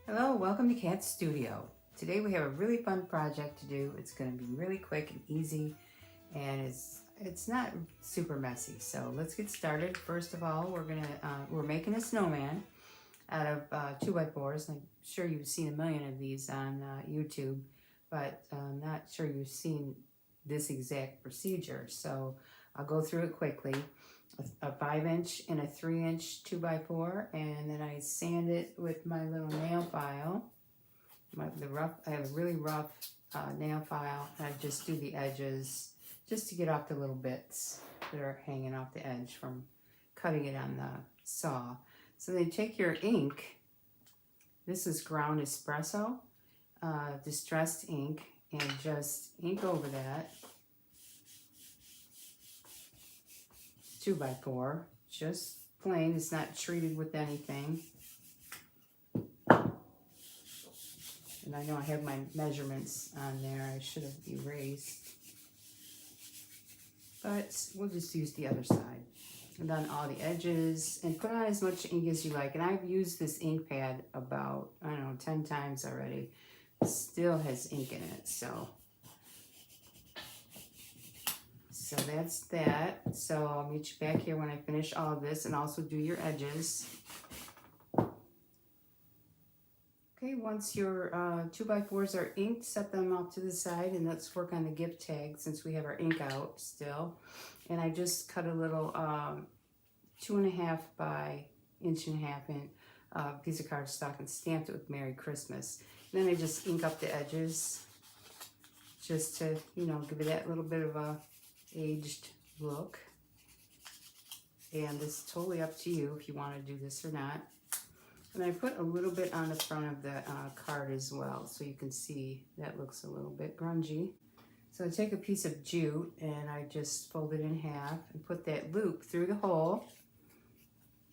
Hello, welcome to Cat Studio. Today we have a really fun project to do. It's going to be really quick and easy, and it's not super messy. So let's get started. First of all, we're making a snowman out of 2x4s. I'm sure you've seen a million of these on YouTube, but I'm not sure you've seen this exact procedure. So I'll go through it quickly. A 5-inch and a 3-inch 2x4, and then I sand it with my little nail file. I have a really rough nail file, and I just do the edges just to get off the little bits that are hanging off the edge from cutting it on the saw. So then take your ink. This is ground espresso, distressed ink, and just ink over that. 2x4, just plain. It's not treated with anything. And I know I have my measurements on there. I should have erased, but we'll just use the other side. And on all the edges, and put on as much ink as you like. And I've used this ink pad about, I don't know, 10 times already. It still has ink in it, so that's that. So I'll meet you back here when I finish all of this, and also do your edges. Okay, once your 2x4s are inked, set them off to the side, and let's work on the gift tag since we have our ink out still. And I just cut a little 2.5 by 1.5 inch piece of cardstock and stamped it with Merry Christmas. And then I just ink up the edges just to, give it that little bit of a aged look. And this is totally up to you if you want to do this or not. And I put a little bit on the front of the card as well, so you can see that looks a little bit grungy. So I take a piece of jute and I just fold it in half and put that loop through the hole,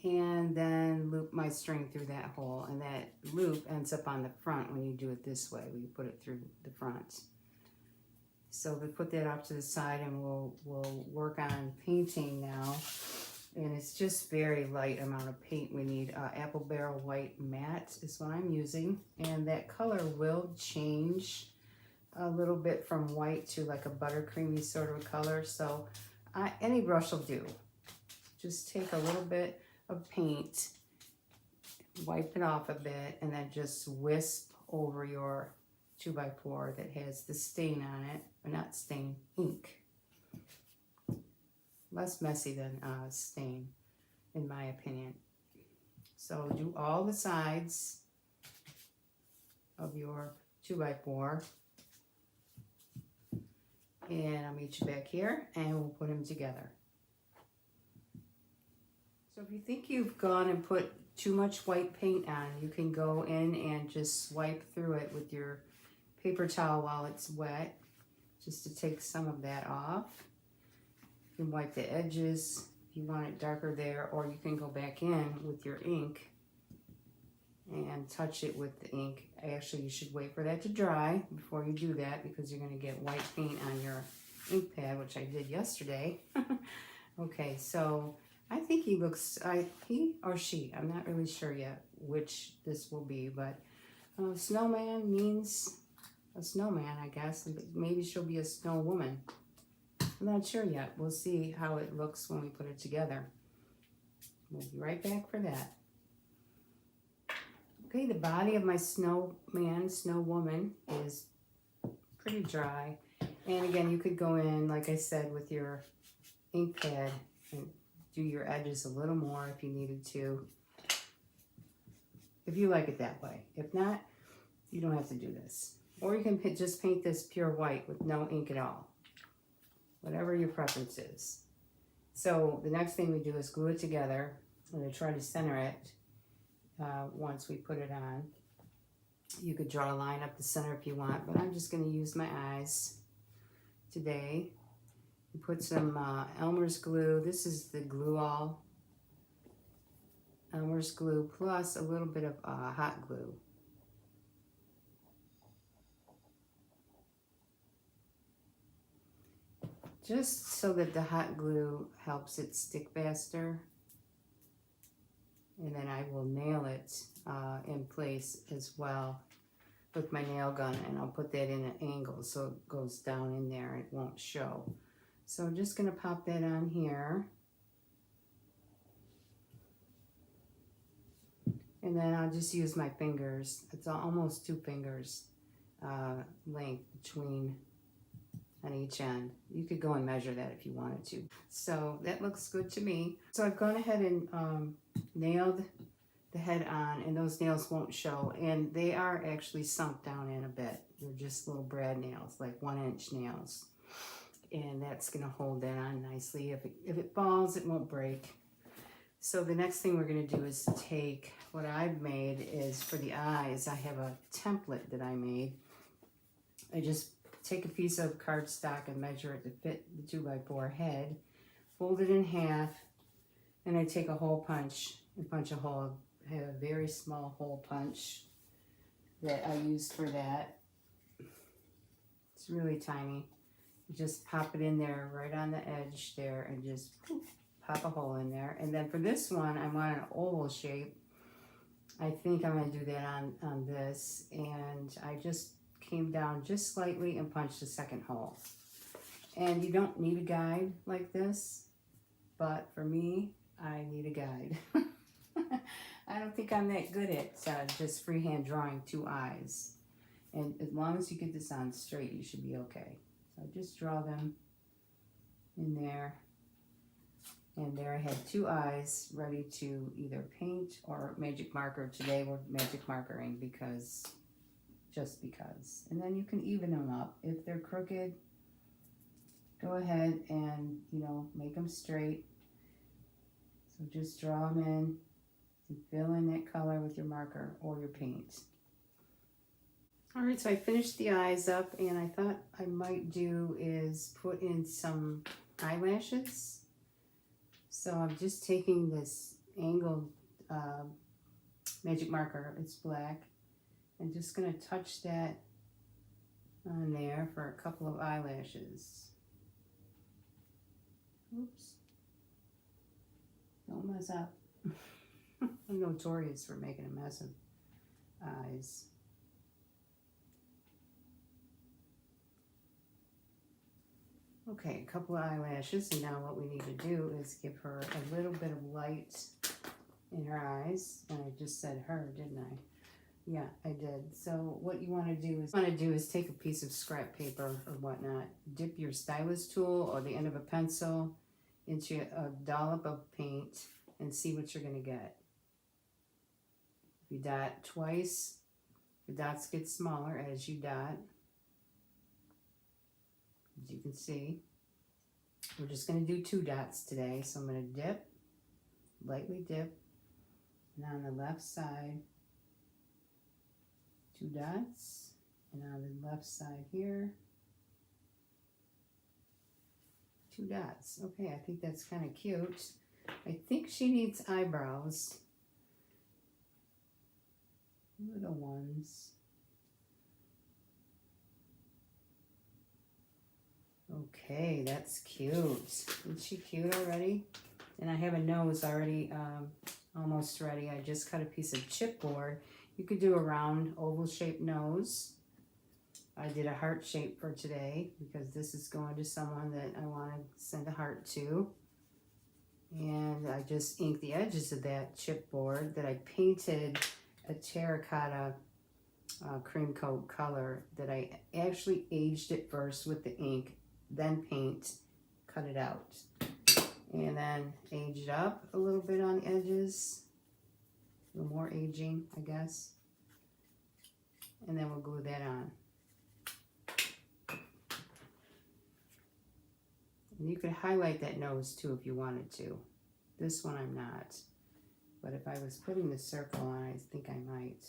and then loop my string through that hole, and that loop ends up on the front when you do it this way, when you put it through the front. So we put that off to the side, and we'll work on painting now. And it's just very light amount of paint we need. Apple Barrel White Matte is what I'm using. And that color will change a little bit from white to like a buttercreamy sort of color. So any brush will do. Just take a little bit of paint, wipe it off a bit, and then just wisp over your 2x4 that has the stain on it, or not stain, ink. Less messy than stain, in my opinion. So do all the sides of your 2x4, and I'll meet you back here, and we'll put them together. So if you think you've gone and put too much white paint on, you can go in and just swipe through it with your paper towel while it's wet, just to take some of that off. You can wipe the edges if you want it darker there, or you can go back in with your ink and touch it with the ink. Actually, you should wait for that to dry before you do that, because you're going to get white paint on your ink pad, which I did yesterday. Okay, so I think he or she, I'm not really sure yet which this will be, but snowman means a snowman, I guess. Maybe she'll be a snow woman. I'm not sure yet. We'll see how it looks when we put it together. We'll be right back for that. Okay, the body of my snowman, snow woman, is pretty dry. And again, you could go in, like I said, with your ink pad and do your edges a little more if you needed to, if you like it that way. If not, you don't have to do this. Or you can just paint this pure white with no ink at all. Whatever your preference is. So the next thing we do is glue it together. I'm going to try to center it once we put it on. You could draw a line up the center if you want, but I'm just going to use my eyes today. You put some Elmer's glue. This is the Glue All Elmer's glue, plus a little bit of hot glue. Just so that the hot glue helps it stick faster. and then I will nail it in place as well with my nail gun, and I'll put that in an angle so it goes down in there and it won't show. So I'm just going to pop that on here. And then I'll just use my fingers. It's almost 2 fingers length between on each end. You could go and measure that if you wanted to. So that looks good to me. So I've gone ahead and nailed the head on, and those nails won't show. And they are actually sunk down in a bit. They're just little brad nails, like 1-inch nails. And that's gonna hold that on nicely. If it falls, it won't break. So the next thing we're going to do is take what I've made is for the eyes. I have a template that I made. I just take a piece of cardstock and measure it to fit the 2x4 head, fold it in half, and I take a hole punch and punch a hole. I have a very small hole punch that I use for that. It's really tiny. You just pop it in there right on the edge there and just poof, pop a hole in there. And then for this one, I want an oval shape. I think I'm going to do that on this. And I just came down just slightly and punched the second hole. And you don't need a guide like this, but for me, I need a guide. I don't think I'm that good at just freehand drawing 2 eyes. And as long as you get this on straight, you should be okay. So I just draw them in there. And there I had 2 eyes ready to either paint or magic marker. Today we're magic markering just because. And then you can even them up. If they're crooked, go ahead and, make them straight. So just draw them in and fill in that color with your marker or your paint. All right, so I finished the eyes up, and I thought I might do is put in some eyelashes. So I'm just taking this angled magic marker, it's black, and just going to touch that on there for a couple of eyelashes. Oops. Don't mess up. I'm notorious for making a mess of eyes. Okay, a couple of eyelashes, and now what we need to do is give her a little bit of light in her eyes. And I just said her, didn't I? Yeah, I did. So what you want to do is take a piece of scrap paper or whatnot, dip your stylus tool or the end of a pencil into a dollop of paint and see what you're going to get. If you dot twice, the dots get smaller as you dot. As you can see, we're just going to do 2 dots today. So I'm going to dip, lightly dip, and on the left side, 2 dots, and on the left side here, 2 dots. Okay, I think that's kind of cute. I think she needs eyebrows, little ones. Okay, that's cute. Isn't she cute already? And I have a nose already almost ready. I just cut a piece of chipboard. You could do a round oval shaped nose. I did a heart shape for today because this is going to someone that I want to send a heart to. And I just inked the edges of that chipboard that I painted a terracotta cream coat color that I actually aged it first with the ink, then paint, cut it out, and then age it up a little bit on the edges, a little more aging, I guess, and then we'll glue that on. And you could highlight that nose too if you wanted to. This one I'm not, but if I was putting the circle on, I think I might.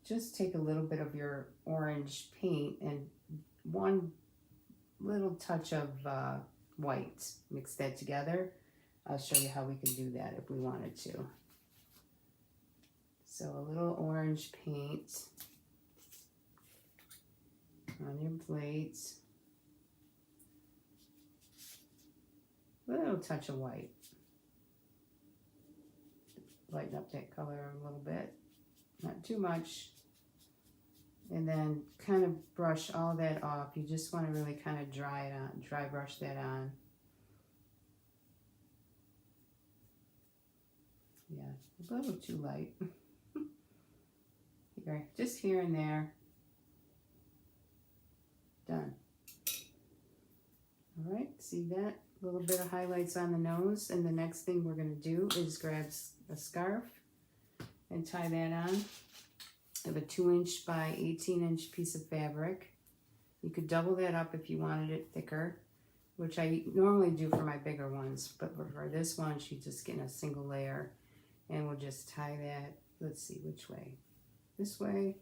Just take a little bit of your orange paint and one little touch of white. Mix that together. I'll show you how we can do that if we wanted to. So a little orange paint on your plate. A little touch of white. lighten up that color a little bit, not too much. And then kind of brush all that off. You just want to really kind of dry it on, dry brush that on. Yeah, a little too light. Here, just here and there. Done. All right, see that? A little bit of highlights on the nose. And the next thing we're going to do is grab a scarf and tie that on. I have a 2" by 18" piece of fabric. You could double that up if you wanted it thicker, which I normally do for my bigger ones, but for this one, she's just getting a single layer. And we'll just tie that, let's see which way. This way.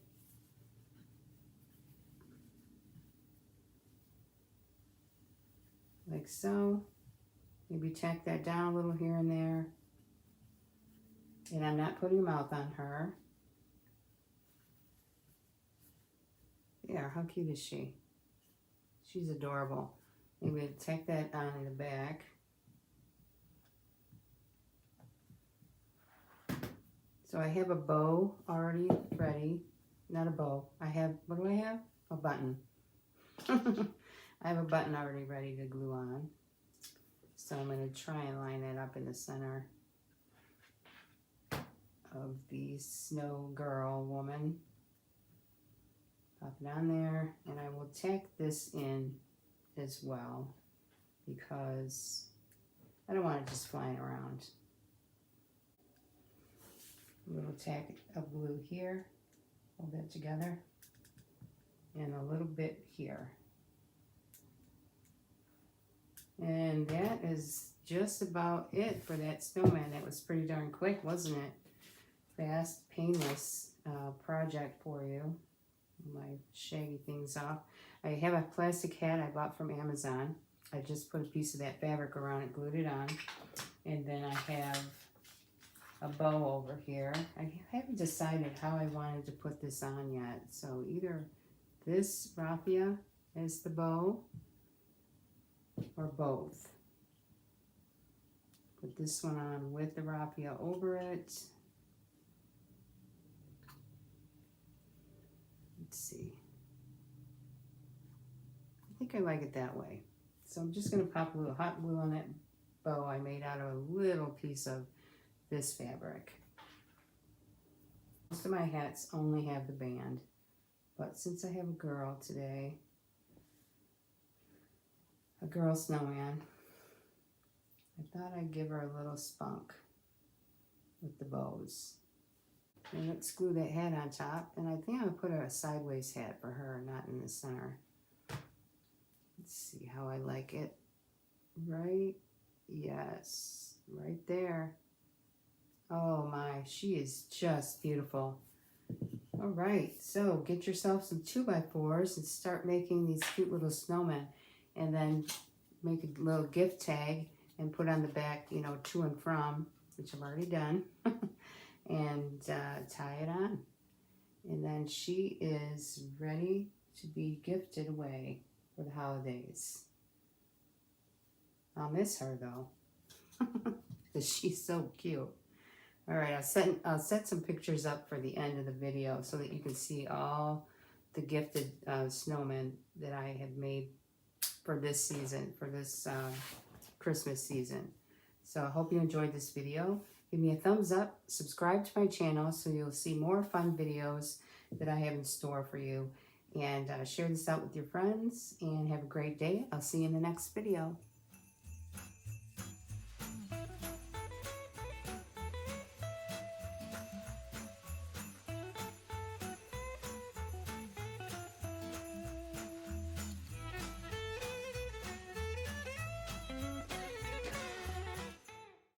Like so. Maybe tack that down a little here and there. And I'm not putting a mouth on her. Yeah, how cute is she? She's adorable. Maybe tack that on in the back. So I have a bow already ready. Not a bow. I have, what do I have? A button. I have a button already ready to glue on. So I'm going to try and line that up in the center of the snow girl woman. Pop it on there, and I will tack this in as well because I don't want it just flying around. A little tack of glue here, hold that together, and a little bit here. And that is just about it for that snowman. That was pretty darn quick, wasn't it? Fast, painless project for you. My shaggy things off. I have a plastic hat I bought from Amazon. I just put a piece of that fabric around it, glued it on. And then I have a bow over here. I haven't decided how I wanted to put this on yet. So either this raffia as the bow or both. Put this one on with the raffia over it. Let's see. I think I like it that way. So I'm just going to pop a little hot glue on that bow I made out of a little piece of this fabric. Most of my hats only have the band, but since I have a girl today, a girl snowman, I thought I'd give her a little spunk with the bows. And let's glue that hat on top. And I think I'm going to put a sideways hat for her, not in the center. Let's see how I like it. Right? Yes. Right there. Oh my, she is just beautiful. All right, so get yourself some 2x4s and start making these cute little snowmen. And then make a little gift tag and put on the back, you know, to and from, which I've already done. And tie it on. And then she is ready to be gifted away for the holidays. I'll miss her though, because she's so cute. All right, I'll set some pictures up for the end of the video so that you can see all the gifted snowmen that I have made for this season, for this Christmas season. So I hope you enjoyed this video. Give me a thumbs up, subscribe to my channel so you'll see more fun videos that I have in store for you. And share this out with your friends and have a great day. I'll see you in the next video.